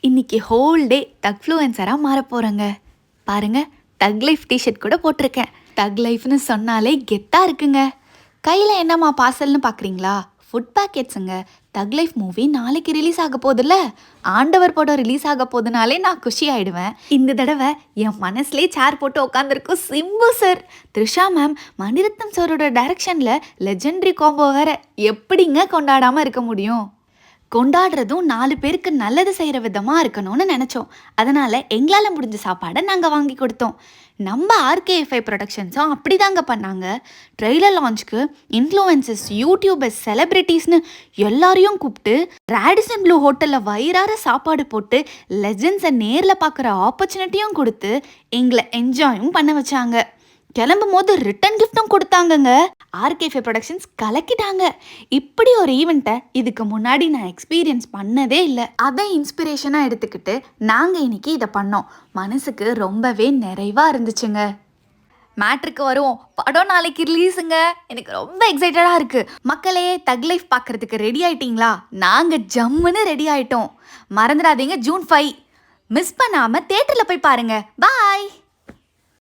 இன்னைக்கு whole day தக்ஃப்ளூயன்சராக மாற போகிறேங்க. பாருங்க, தக் லைஃப் டிஷர்ட் கூட போட்டிருக்கேன். தக் லைஃப்னு சொன்னாலே கெத்தாக இருக்குங்க. கையில் என்னம்மா பார்சல்னு பார்க்குறீங்களா? ஃபுட் பேக்கெட்ஸுங்க. தக் லைஃப் மூவி நாளைக்கு ரிலீஸ் ஆக போகுதுல்ல, ஆண்டவர் படம் ரிலீஸ் ஆக போகுதுனாலே நான் குஷி ஆகிடுவேன். இந்த தடவை என் மனசுலேயே சேர் போட்டு உட்காந்துருக்கோம் சிம்பு சார், த்ரிஷா மேம், மணிரத்னம் சாரோட டைரக்ஷனில் லெஜெண்டரி காம்போ வேறு. எப்படிங்க கொண்டாடாமல் இருக்க முடியும்? கொண்டாடுறதும் 4 பேருக்கு நல்லது செய்கிற விதமாக இருக்கணும்னு நினச்சோம். அதனால் எங்களால் முடிஞ்ச சாப்பாடை நாங்கள் வாங்கி கொடுத்தோம். நம்ம RKFI ப்ரொடக்ஷன்ஸும் அப்படி தாங்க பண்ணாங்க. ட்ரெய்லர் லான்ச்சுக்கு இன்ஃப்ளூயன்சர்ஸ், யூடியூபர்ஸ், செலிப்ரிட்டிஸ்னு எல்லாரையும் கூப்பிட்டு ரேடிசன் ப்ளூ ஹோட்டலில் வயிறார சாப்பாடு போட்டு லெஜெண்ட்ஸை நேரில் பார்க்குற ஆப்பர்ச்சுனிட்டியும் கொடுத்து எங்களை என்ஜாயும் பண்ண வச்சாங்க. கிளம்பும் போது ரிட்டன் கிஃப்டும் கொடுத்தாங்கங்க. RKFI ப்ரொடக்ஷன்ஸ் கலக்கிட்டாங்க. இப்படி ஒரு ஈவெண்ட்டை இதுக்கு முன்னாடி நான் எக்ஸ்பீரியன்ஸ் பண்ணதே இல்லை. அதை இன்ஸ்பிரேஷனாக எடுத்துக்கிட்டு நாங்கள் இன்னைக்கு இதை பண்ணோம். மனசுக்கு ரொம்பவே நிறைவாக இருந்துச்சுங்க. மேட்ருக்கு வருவோம். படம் நாளைக்கு ரிலீஸுங்க. எனக்கு ரொம்ப எக்ஸைட்டடாக இருக்குது. மக்களே, தக் லைஃப் பார்க்குறதுக்கு ரெடி ஆகிட்டீங்களா? நாங்கள் ஜம்முன்னு ரெடி ஆகிட்டோம். மறந்துடாதீங்க, June 5 மிஸ் பண்ணாமல் தேட்டரில் போய் பாருங்கள். பாய்.